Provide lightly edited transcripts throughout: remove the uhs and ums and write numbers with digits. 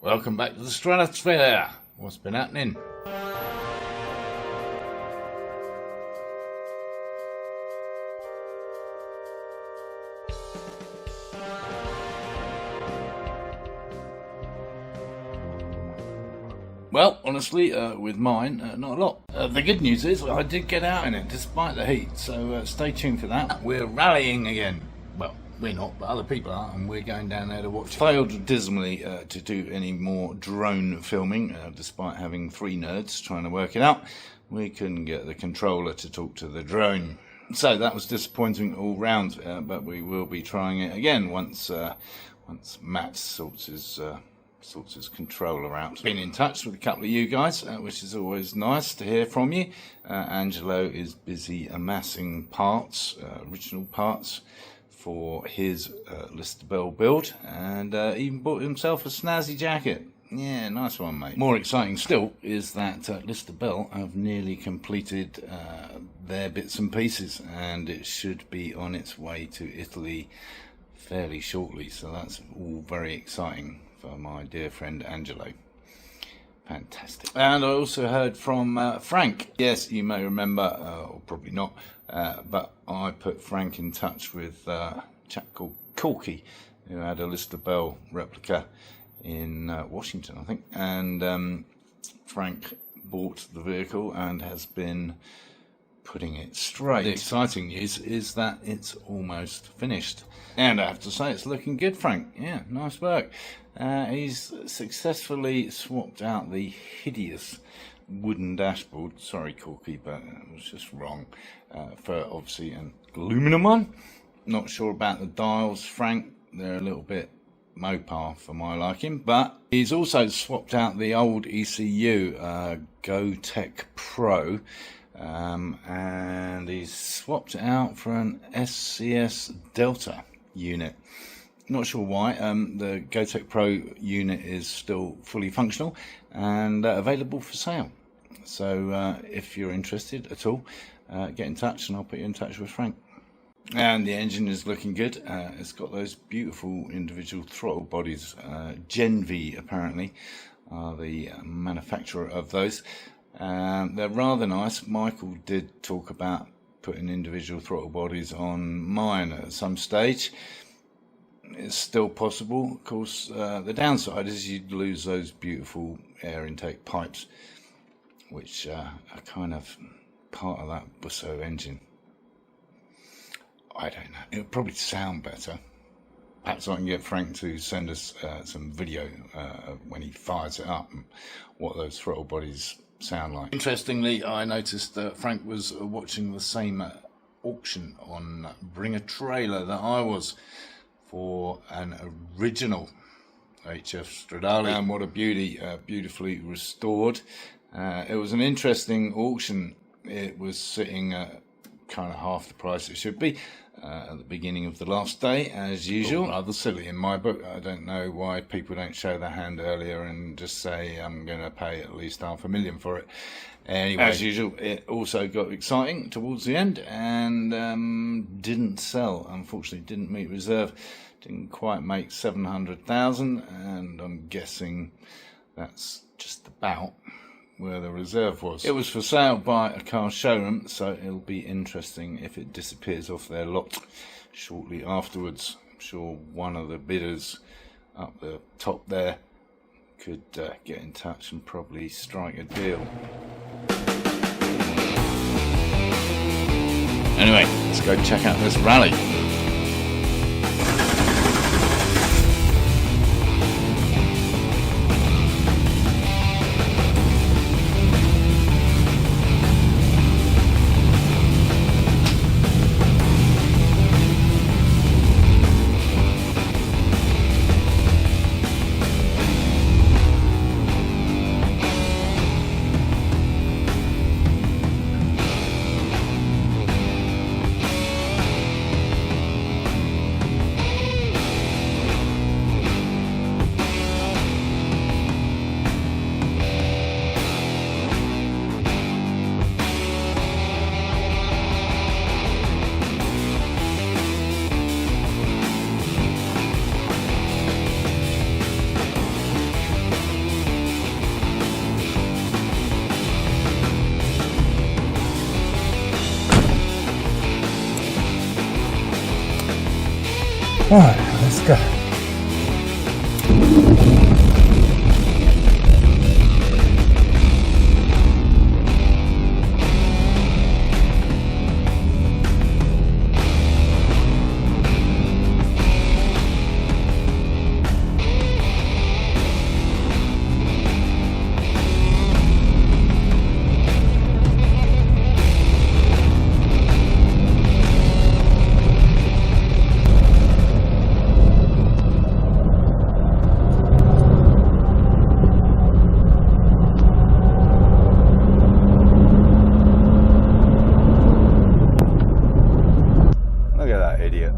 Welcome back to the Stratosphere. What's been happening? Well, honestly, with mine, not a lot. The good news is I did get out in it despite the heat, so stay tuned for that. We're rallying again. Well, we're not, but other people are, and we're going down there to watch. Failed dismally to do any more drone filming, despite having 3 nerds trying to work it out. We couldn't get the controller to talk to the drone. So that was disappointing all round, but we will be trying it again once Matt sorts his controller out. Been in touch with a couple of you guys, which is always nice to hear from you. Angelo is busy amassing parts, original parts, for his Lister Bell build, and even bought himself a snazzy jacket. Yeah, nice one, mate. More exciting still is that Lister Bell have nearly completed their bits and pieces, and it should be on its way to Italy fairly shortly, so that's all very exciting for my dear friend Angelo. Fantastic. And I also heard from Frank. Yes, you may remember, or probably not, but I put Frank in touch with a chap called Corky, who had a Lister Bell replica in Washington, I think. And Frank bought the vehicle and has been putting it straight. The exciting news is that it's almost finished. And I have to say, it's looking good, Frank. Yeah, nice work. He's successfully swapped out the hideous wooden dashboard. Sorry, Corky, but it was just wrong. For obviously an aluminum one. Not sure about the dials, Frank. They're a little bit Mopar for my liking. But he's also swapped out the old ECU GoTech Pro. And he's swapped it out for an SCS Delta unit. Not sure why. The GoTech Pro unit is still fully functional and available for sale. So if you're interested at all, get in touch and I'll put you in touch with Frank. And the engine is looking good. It's got those beautiful individual throttle bodies. Gen V apparently are the manufacturer of those. They're rather nice. Michael did talk about putting individual throttle bodies on mine at some stage. It's still possible. Of course, the downside is you'd lose those beautiful air intake pipes, which are kind of part of that Busso engine. I don't know. It'll probably sound better. Perhaps I can get Frank to send us some video when he fires it up and what those throttle bodies sound like. Interestingly, I noticed that Frank was watching the same auction on Bring a Trailer that I was, for an original HF Stradale, and what a beauty, beautifully restored. It was an interesting auction. It was sitting at kind of half the price it should be at the beginning of the last day, as usual. Rather silly in my book. I don't know why people don't show their hand earlier and just say I'm going to pay at least $500,000 for it. Anyway, as usual, it also got exciting towards the end and didn't sell. Unfortunately, didn't meet reserve. Didn't quite make 700,000, and I'm guessing that's just about where the reserve was. It was for sale by a car showroom, so it'll be interesting if it disappears off their lot shortly afterwards. I'm sure one of the bidders up the top there could get in touch and probably strike a deal. Anyway, let's go check out this rally. Alright, let's go. Look at that idiot.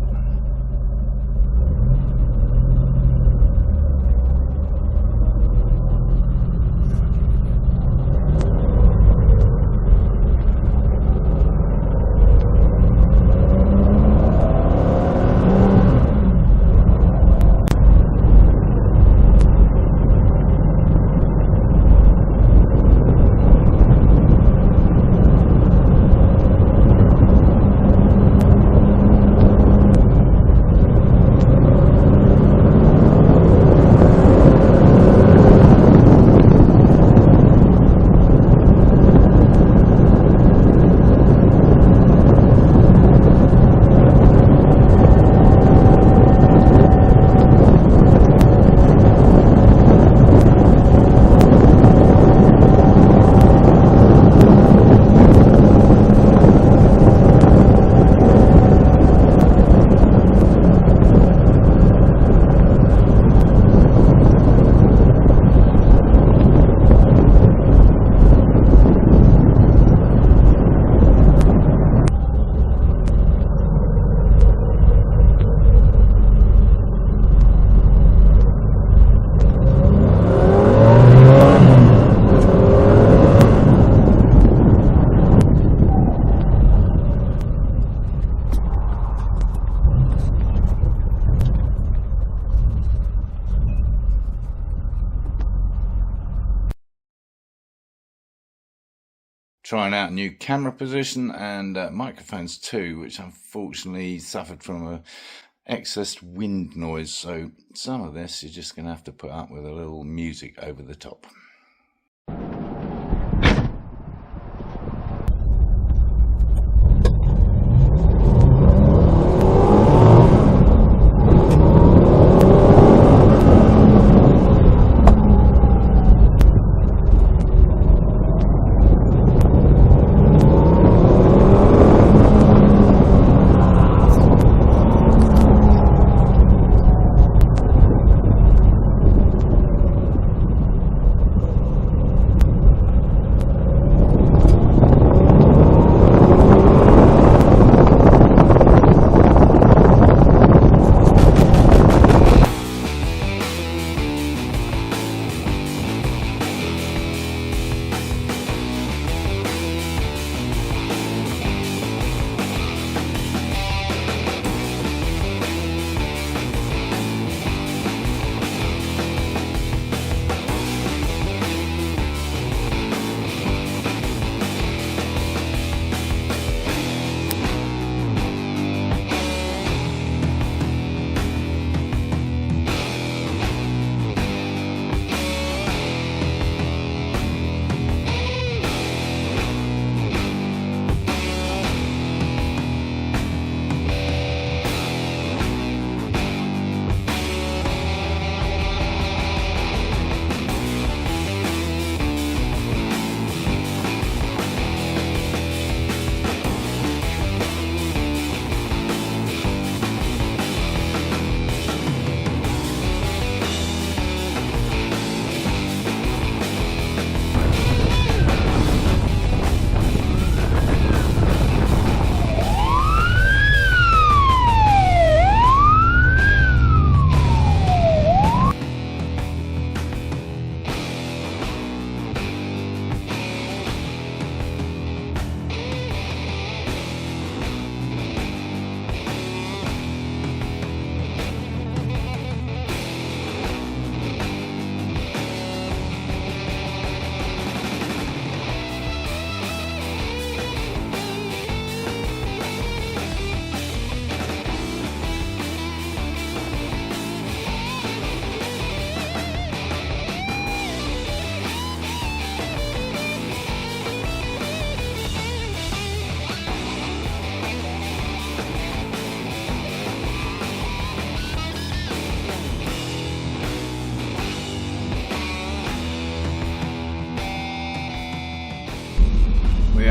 Trying out a new camera position and microphones too, which unfortunately suffered from a excess wind noise, so some of this you're just going to have to put up with a little music over the top.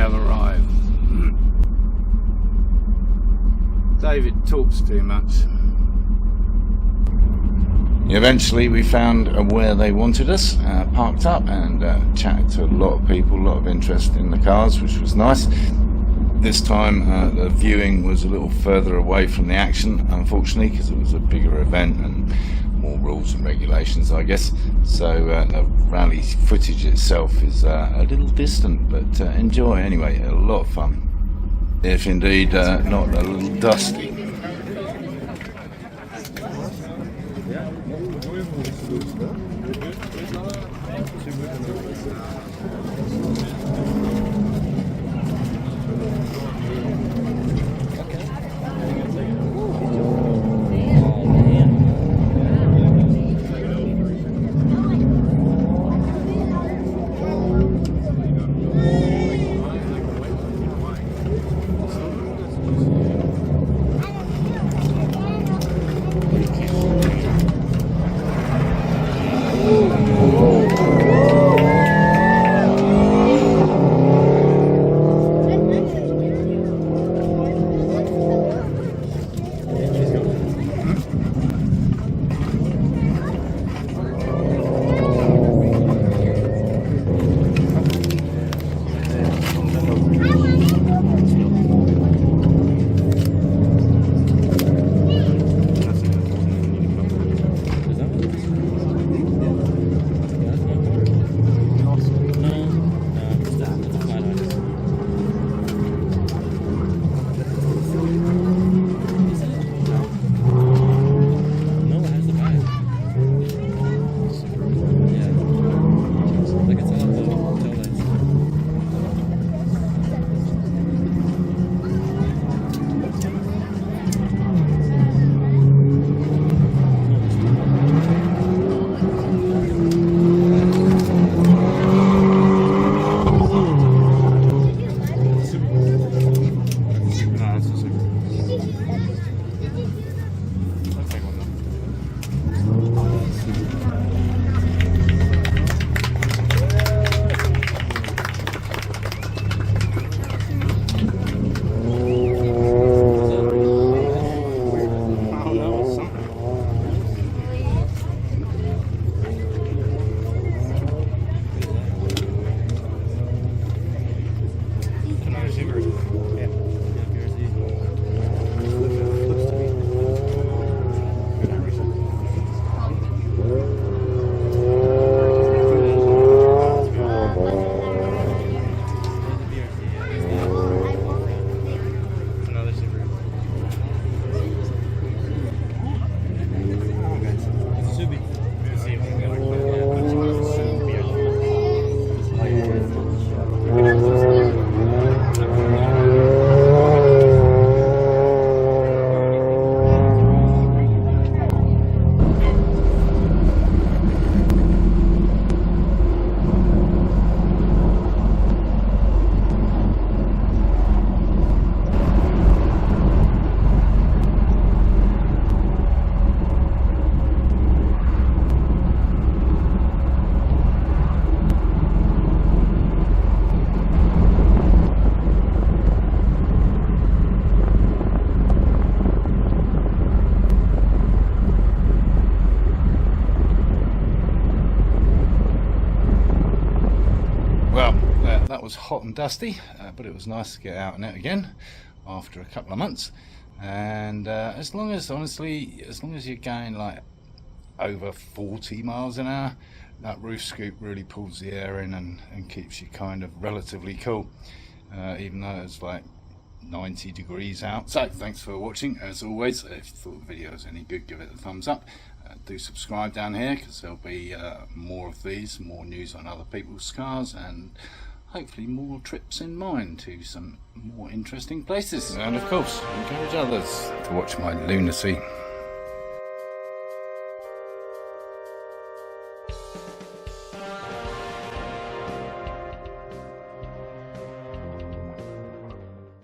have arrived. David talks too much. Eventually we found where they wanted us, parked up, and chatted to a lot of people, a lot of interest in the cars, which was nice. This time the viewing was a little further away from the action, unfortunately, because it was a bigger event and more rules and regulations, I guess. So the rally footage itself is a little distant, but enjoy anyway. A lot of fun, if indeed not a little dusty. That was hot and dusty, but it was nice to get out in it again after a couple of months. And as long as you're going like over 40 miles an hour, that roof scoop really pulls the air in and keeps you kind of relatively cool, even though it's like 90 degrees out. So thanks for watching. As always, if you thought the video was any good, give it a thumbs up. Do subscribe down here, because there'll be more of these, more news on other people's cars, and hopefully more trips in mine to some more interesting places. And of course, encourage others to watch my lunacy.